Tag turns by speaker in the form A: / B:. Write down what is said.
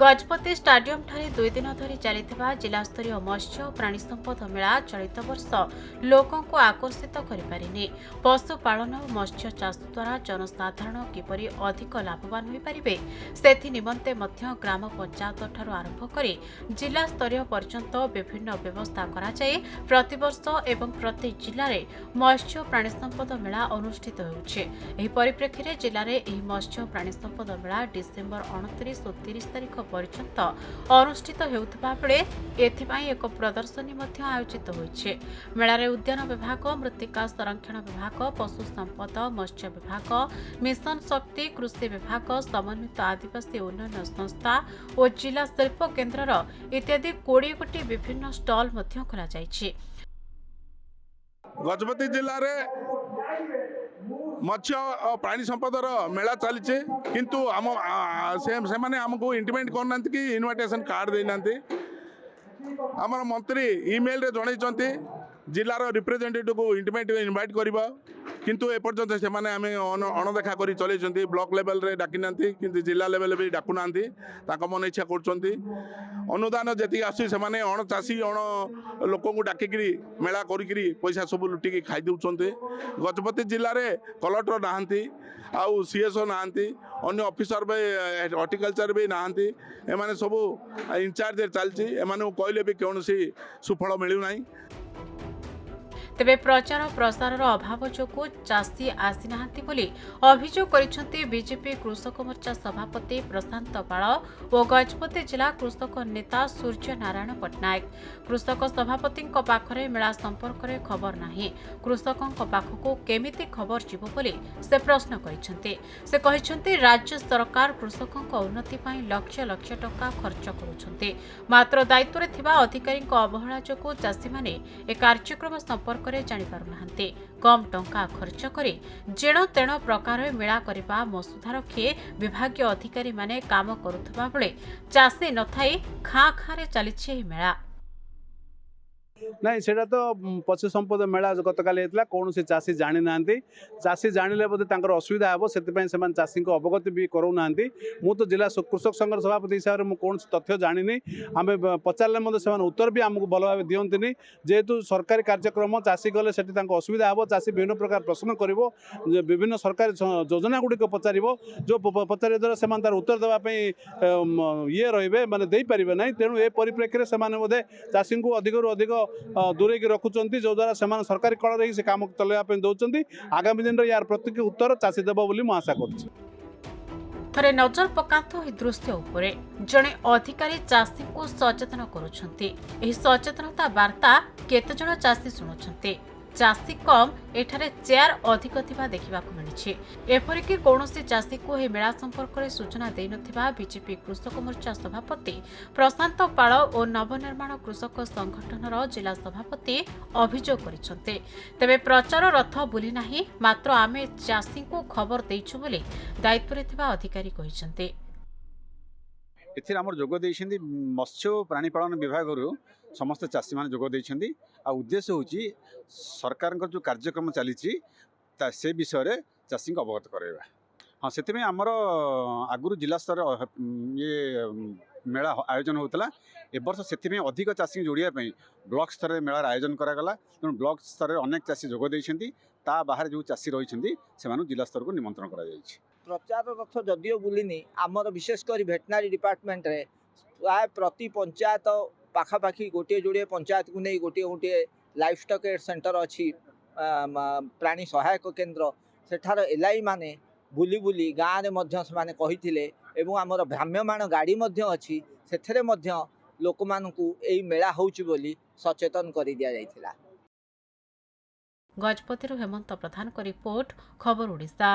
A: Gajapati stadium ठारे 2 दिन धरी चलिथिबा जिलास्तरीय मत्स्य और प्राणी संपद मेला चलित वर्ष लोकों को आकर्षित करिपारिने। पशुपालन और मत्स्य चाष द्वारा जनसाधारण किपरि अधिक लाभवान होई परिबे सेथि निमंते मध्य ग्राम पंचायत ठारू आरंभ करी जिला स्तरीय पर्यंत विभिन्न व्यवस्था करा जाय। प्रतिवर्ष एवं प्रति जिले में मत्स्य और प्राणी संपद मेला अनुष्ठित होउछे। एही परिप्रेक्षी रे जिले में एही मत्स्य और प्राणी संपद मेला डिसेंबर 29 और 30 तारिख पर्यंत अनुष्ठित हेउथबा बेले एथिपाई एक प्रदर्शनी मध्य आयोजित होइछे। मेलारे उद्यान विभाग, मृत्तिका संरक्षण विभाग, पशु संपद, मत्स्य विभाग, मिशन शक्ति, कृषि विभाग, समन्वित आदिवासी उन्नयन संस्था और जिला शिल्प केन्द्र इत्यादि 20 गोटी विभिन्न स्टॉल मध्य खोला जाइछे।
B: गजपति जिले मत्स्य और प्राणी संपदर मेला चली किंतु आम से माने हमको इंटिमेट करना कि इनविटेशन कार्ड देना। आमर मंत्री ईमेल रे जन जिलार रिप्रेजेंटेटिव को इंटिमेट इनवाइट करवा किंतु एपर्यंत से अणदेखा कर चलते। ब्लॉक लेवल रे डाकी ना कि जिला लेवल भी डाकुना मन इच्छा कर अनुदान जी आसुँ से अणचाषी अण लोक डाकिक मेला करी पैसा सब लुटिकी खाई दौरान। गजपति जिले में कलेक्टर नहांती आउ सीएसओ नहांती अन्य ऑफिसर भी हॉर्टिकल्चर भी नहांती एमाने सब इंचार्ज चलती एमाने कहले भी कौन सुफल मिलूना।
A: तेबे प्रचार प्रसार अभाव जोगु चाषी आसी नाहांती बोली अभियोग करिसेंती बीजेपी कृषक मोर्चा सभापति प्रशांत पाल और गजपति जिला कृषक नेता सूर्य नारायण पट्टनायक। कृषक सभापति पाखरे मेला संपर्क में खबर नाही, कृषकों पाखकु केमिति खबर जीव बोली से प्रश्न करिसेंती। से कहिसेंती राज्य सरकार कृषकों उन्नति पई लक्ष लक्ष टका खर्च करुछंती, मात्र दायित्व रे थिबा अधिकारी अवहेला जोगु चाषी माने ए कार्यक्रम संपर्क जानी पारु नाहंते। कम टंका खर्च करी जेण तेण प्रकार मेला करबा मसुधा रखी विभागीय अधिकारी माने काम करुथबा बेले चाषी नथाई खाँ खाँ चली मेला।
C: नहीं सेटा तो पशु संपद मेला गतकाली होता कौन से चाषी जानी ना चाषी जानिले बोधे असुविधा हे से चाषी को अवगत भी करूना। मु तो जिला कृषक संघ सभापति हिसाब से कौन तथ्य जानी आम पचारे उत्तर भी आमको भल भाव दिखती जेहेतु सरकारी कार्यक्रम चाषी गले से असुविधा हे चाषी विभिन्न प्रकार प्रश्न कर विभिन्न सरकारी योजना गुड़िक पचार जो पचार द्वारा से तार उत्तर देवाई ये रे मैंने पारे ना। तेणु ए परिप्रेक्षी से बोधे चाषी को अधिक अधिक दूरे रखुंट जो द्वारा से सरकारी कल रही से काम चलवाई दौरान। आगामी दिन यार प्रत्येक उत्तर चाषी देव बोली मु आशा कर।
A: थरे नजर पकांतो ए दृश्य उपरे जणे अधिकारी चाषी को सचेतन करुछंती। एही सचेतनता वार्ता केते जण चाषी सुनुछंती। चाषी कम एठारे चेयर अधिक थिबा देखिबाकु मिलिछि। एपरिकि कौनसी चाषी को ए मेला संपर्क में सूचना दे नथिबा बीजेपी कृषक मोर्चा सभापति प्रशांत पाल और नवनिर्माण कृषक संगठनर जिला सभापति अभियोग करिसंते। तेबे प्रचार रथ बुली नाही, मात्र आमे चाषी को खबर देइछु बोली दायित्व रे थिबा अधिकारी कहिसंते।
D: एथिर आमर जोग देइछन्ती मत्स्य प्राणीपालन विभाग समस्त चाषी मान जोग देइछन्ती। आ उद्देश्य होची सरकार जो कार्यक्रम चली से विषय चाषी को अवगत कराइबा। हाँ से आमर आगुरी जिला स्तर ये मेला आयोजन होता ए वर्ष से अधिक चाषी जोड़िया ब्लॉक स्तर में मेलार आयोजन करागला। तेणु ब्लॉक स्तर में अनेक चाषी जोग देइछन्ती। ता बाहर जो चाषी रही से जिला स्तर को निमंत्रण करा जायछि।
E: प्रचार रथ जदिओ बुलिनी आमर विशेषकर भेटनारी डिपार्टमेंट रे प्राय प्रति पंचायत पाखापाखि गोटे जोड़े पंचायत को नहीं गोटे गोटे लाइफ स्टॉक सेंटर अच्छी प्राणी सहायक केन्द्र सेठार एलआई माने बुली बुली गाँव में कही आमर भ्राम्यमाण गाड़ी अच्छी से लोक मानू यही मेला होउची बोली सचेतन कर दिया जाइथिला।
A: गजपति हेमंत प्रधान को रिपोर्ट, खबर ओडिशा।